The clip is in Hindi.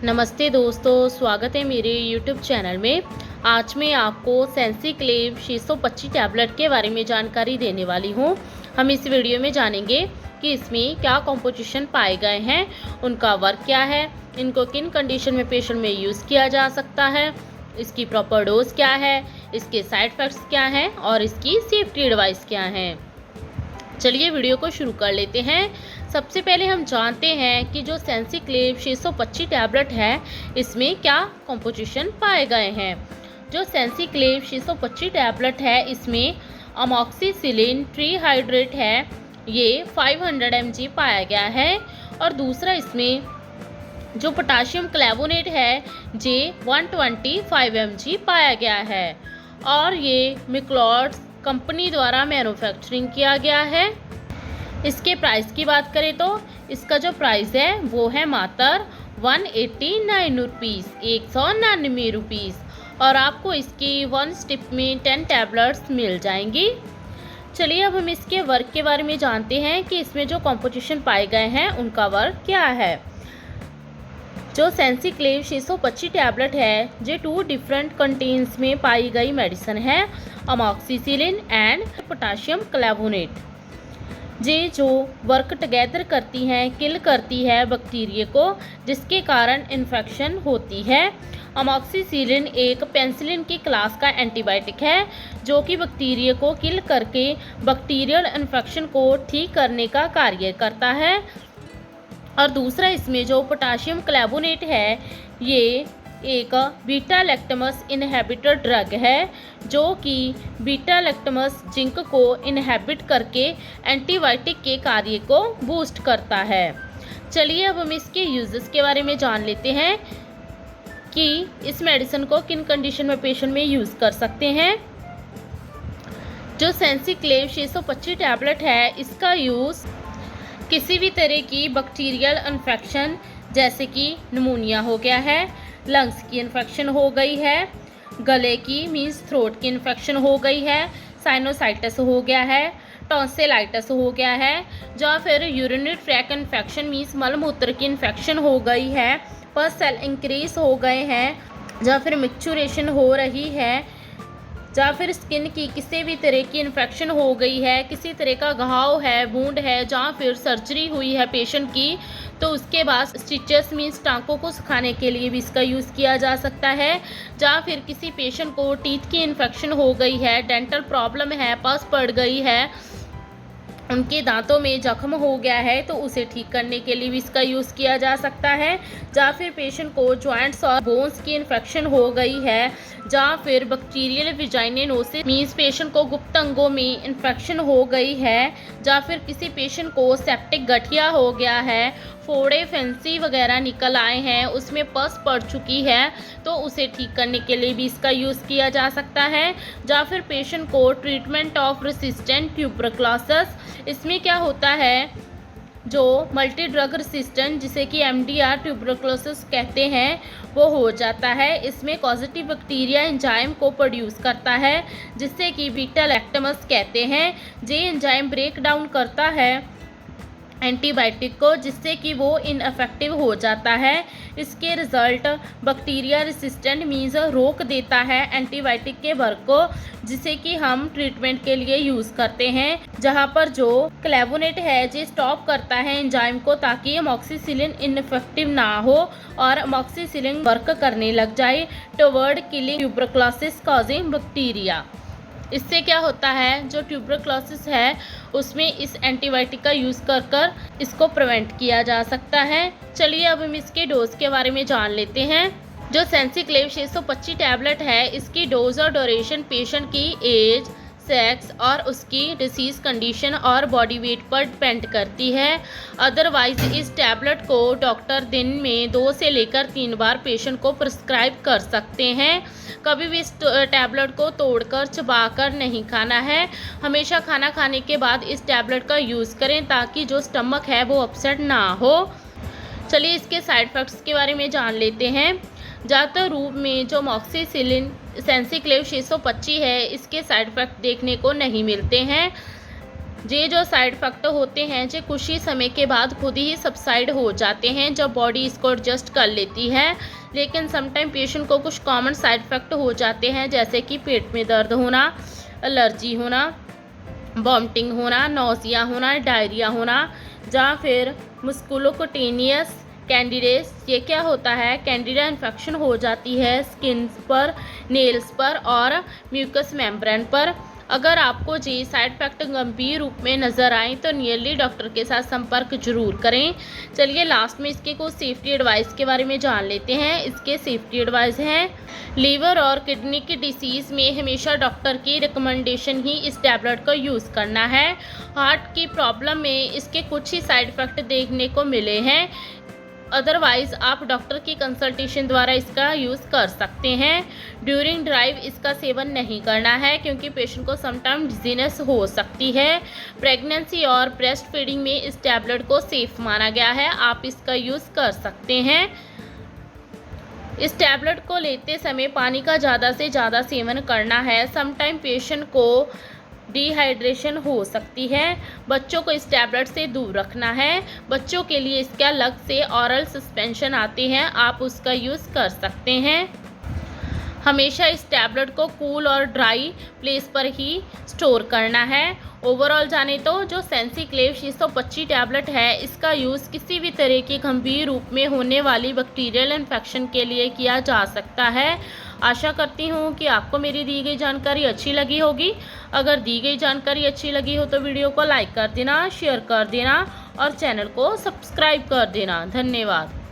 नमस्ते दोस्तों, स्वागत है मेरे YouTube चैनल में। आज मैं आपको सेंसिक्लेव 625 टैबलेट के बारे में जानकारी देने वाली हूँ। हम इस वीडियो में जानेंगे कि इसमें क्या कॉम्पोजिशन पाए गए हैं, उनका वर्क क्या है, इनको किन कंडीशन में पेशेंट में यूज़ किया जा सकता है, इसकी प्रॉपर डोज क्या है, इसके साइड इफ़ेक्ट्स क्या हैं और इसकी सेफ्टी एडवाइस क्या है। चलिए वीडियो को शुरू कर लेते हैं। सबसे पहले हम जानते हैं कि जो सेंसिक्लेव 625 टैबलेट है इसमें क्या कॉम्पोजिशन पाए गए हैं। जो सेंसिक्लेव 625 टैबलेट है इसमें अमॉक्सिसिलिन ट्रीहाइड्रेट है, ये 500 mg पाया गया है। और दूसरा इसमें जो पोटाशियम क्लेवोनेट है जे 125 mg पाया गया है और ये मिक्लॉड्स कंपनी द्वारा मैन्युफैक्चरिंग किया गया है। इसके प्राइस की बात करें तो इसका जो प्राइस है वो है मात्र 189 रुपीज़, 199 रुपीज़। और आपको इसकी 1 स्टिप में 10 टैबलेट्स मिल जाएंगी। चलिए अब हम इसके वर्क के बारे में जानते हैं कि इसमें जो कॉम्पोजिशन पाए गए हैं उनका वर्क क्या है। जो सेंसिक्लेव 625 टैबलेट है ये 2 डिफरेंट कंटेन्स में पाई गई मेडिसिन है, अमॉक्सिसिलिन एंड पोटाशियम क्लेवोनेट। ये जो वर्क टुगेदर करती हैं, किल करती है बैक्टीरिया को, जिसके कारण इन्फेक्शन होती है। अमॉक्सिसिलिन एक पेनिसिलिन की क्लास का एंटीबायोटिक है जो कि बैक्टीरिया को किल करके बैक्टीरियल इन्फेक्शन को ठीक करने का कार्य करता है। और दूसरा इसमें जो पोटाशियम क्लेवोनेट है ये एक बीटा लैक्टमस इनहिबिटर ड्रग है जो कि बीटा लैक्टमस जिंक को इनहिबिट करके एंटीबायोटिक के कार्य को बूस्ट करता है। चलिए अब हम इसके यूजेस के बारे में जान लेते हैं कि इस मेडिसिन को किन कंडीशन में पेशेंट में यूज़ कर सकते हैं। जो सेंसिक्लेव 625 टैबलेट है इसका यूज़ किसी भी तरह की बैक्टीरियल इन्फेक्शन जैसे कि निमोनिया हो गया है, लंग्स की इन्फेक्शन हो गई है, गले की मीन्स थ्रोट की इन्फेक्शन हो गई है, साइनोसाइटिस हो गया है, टॉन्सिलाइटिस हो गया है, या फिर यूरिनरी ट्रैक इन्फेक्शन मीन्स मलमूत्र की इन्फेक्शन हो गई है, पस सेल इंक्रीज हो गए हैं, या फिर मिक्चुरेशन हो रही है, या फिर स्किन की किसी भी तरह की इन्फेक्शन हो गई है, किसी तरह का घाव है, वुंड है, या फिर सर्जरी हुई है पेशेंट की तो उसके बाद स्टिचेस मीन्स टाँकों को सुखाने के लिए भी इसका यूज़ किया जा सकता है। या फिर किसी पेशेंट को टीथ की इन्फेक्शन हो गई है, डेंटल प्रॉब्लम है, पस पड़ गई है, उनके दांतों में जख्म हो गया है तो उसे ठीक करने के लिए भी इसका यूज़ किया जा सकता है। या फिर पेशेंट को जॉइंट्स और बोन्स की इन्फेक्शन हो गई है, या फिर बैक्टीरियल विजाइनोसिस मीन्स पेशेंट को गुप्त अंगों में इन्फेक्शन हो गई है, या फिर किसी पेशेंट को सेप्टिक गठिया हो गया है, फोड़े फैंसी वगैरह निकल आए हैं, उसमें पस पड़ चुकी है तो उसे ठीक करने के लिए भी इसका यूज़ किया जा सकता है। या फिर पेशेंट को ट्रीटमेंट ऑफ रेसिस्टेंट ट्यूबरक्लोसिस, इसमें क्या होता है जो मल्टी ड्रग रेसिस्टेंट जिसे कि MDR ट्यूबरक्लोसिस कहते हैं वो हो जाता है। इसमें पॉजिटिव बैक्टीरिया एंजाइम को प्रोड्यूस करता है जिससे कि बीटा लैक्टमस कहते हैं। ये एंजाइम ब्रेक डाउन करता है एंटीबायोटिक को जिससे कि वो इनअफेक्टिव हो जाता है। इसके रिज़ल्ट बैक्टीरिया रेसिस्टेंट मीन्स रोक देता है एंटीबायोटिक के वर्क को जिसे कि हम ट्रीटमेंट के लिए यूज़ करते हैं। जहाँ पर जो क्लेवोनेट है ये स्टॉप करता है एंजाइम को ताकि अमॉक्सिसिलिन इनफेक्टिव ना हो और अमॉक्सिसिलिन वर्क करने लग जाए toward killing tuberculosis causing bacteria. इससे क्या होता है जो ट्यूबरक्लोसिस है उसमें इस एंटीबायोटिक का यूज़ कर इसको प्रिवेंट किया जा सकता है। चलिए अब हम इसके डोज के बारे में जान लेते हैं। जो सेंसिक्लेव 625 टैबलेट है इसकी डोज और ड्यूरेशन पेशेंट की एज, सेक्स और उसकी डिसीज़ कंडीशन और बॉडी वेट पर डिपेंड करती है। अदरवाइज इस टैबलेट को डॉक्टर दिन में 2 से लेकर 3 बार पेशेंट को प्रिस्क्राइब कर सकते हैं। कभी भी इस टैबलेट को तोड़कर चबाकर नहीं खाना है। हमेशा खाना खाने के बाद इस टैबलेट का यूज़ करें ताकि जो स्टमक है वो अपसेट ना हो। चलिए इसके साइड इफ़ेक्ट्स के बारे में जान लेते हैं। ज़्यादातर रूप में जो सेंसिक्लेव 625 है इसके साइड इफ़ेक्ट देखने को नहीं मिलते हैं। ये जो साइड इफ़ेक्ट होते हैं ये कुछ ही समय के बाद खुद ही सबसाइड हो जाते हैं जब बॉडी इसको एडजस्ट कर लेती है। लेकिन समटाइम पेशेंट को कुछ कॉमन साइड इफ़ेक्ट हो जाते हैं, जैसे कि पेट में दर्द होना, एलर्जी होना, वॉमिटिंग होना, नौसिया होना, डायरिया होना, या फिर मस्कुलोकुटेनियस कैंडिडेस। ये क्या होता है, कैंडिडा इन्फेक्शन हो जाती है स्किन पर, नेल्स पर और म्यूकस मेम्ब्रेन पर। अगर आपको ये साइड इफ़ेक्ट गंभीर रूप में नज़र आए तो नियरली डॉक्टर के साथ संपर्क जरूर करें। चलिए लास्ट में इसके कुछ सेफ्टी एडवाइस के बारे में जान लेते हैं। इसके सेफ्टी एडवाइस हैं, लीवर और किडनी की डिसीज़ में हमेशा डॉक्टर की रिकमेंडेशन ही इस टैबलेट को यूज़ करना है। हार्ट की प्रॉब्लम में इसके कुछ ही साइड इफ़ेक्ट देखने को मिले हैं, अदरवाइज़ आप डॉक्टर की कंसल्टेशन द्वारा इसका यूज़ कर सकते हैं। ड्यूरिंग ड्राइव इसका सेवन नहीं करना है क्योंकि पेशेंट को समटाइम डिजीनेस हो सकती है। प्रेगनेंसी और ब्रेस्ट फीडिंग में इस टैबलेट को सेफ माना गया है, आप इसका यूज़ कर सकते हैं। इस टैबलेट को लेते समय पानी का ज़्यादा से ज़्यादा सेवन करना है, समटाइम पेशेंट को डिहाइड्रेशन हो सकती है। बच्चों को इस टैबलेट से दूर रखना है। बच्चों के लिए इसके अलग से ऑरल सस्पेंशन आते हैं, आप उसका यूज़ कर सकते हैं। हमेशा इस टैबलेट को कूल और ड्राई प्लेस पर ही स्टोर करना है। ओवरऑल जाने तो जो सेंसीक्लेव 625 टैबलेट है इसका यूज़ किसी भी तरह की गंभीर रूप में होने वाली बैक्टीरियल इन्फेक्शन के लिए किया जा सकता है। आशा करती हूँ कि आपको मेरी दी गई जानकारी अच्छी लगी होगी। अगर दी गई जानकारी अच्छी लगी हो तो वीडियो को लाइक कर देना, शेयर कर देना और चैनल को सब्सक्राइब कर देना। धन्यवाद।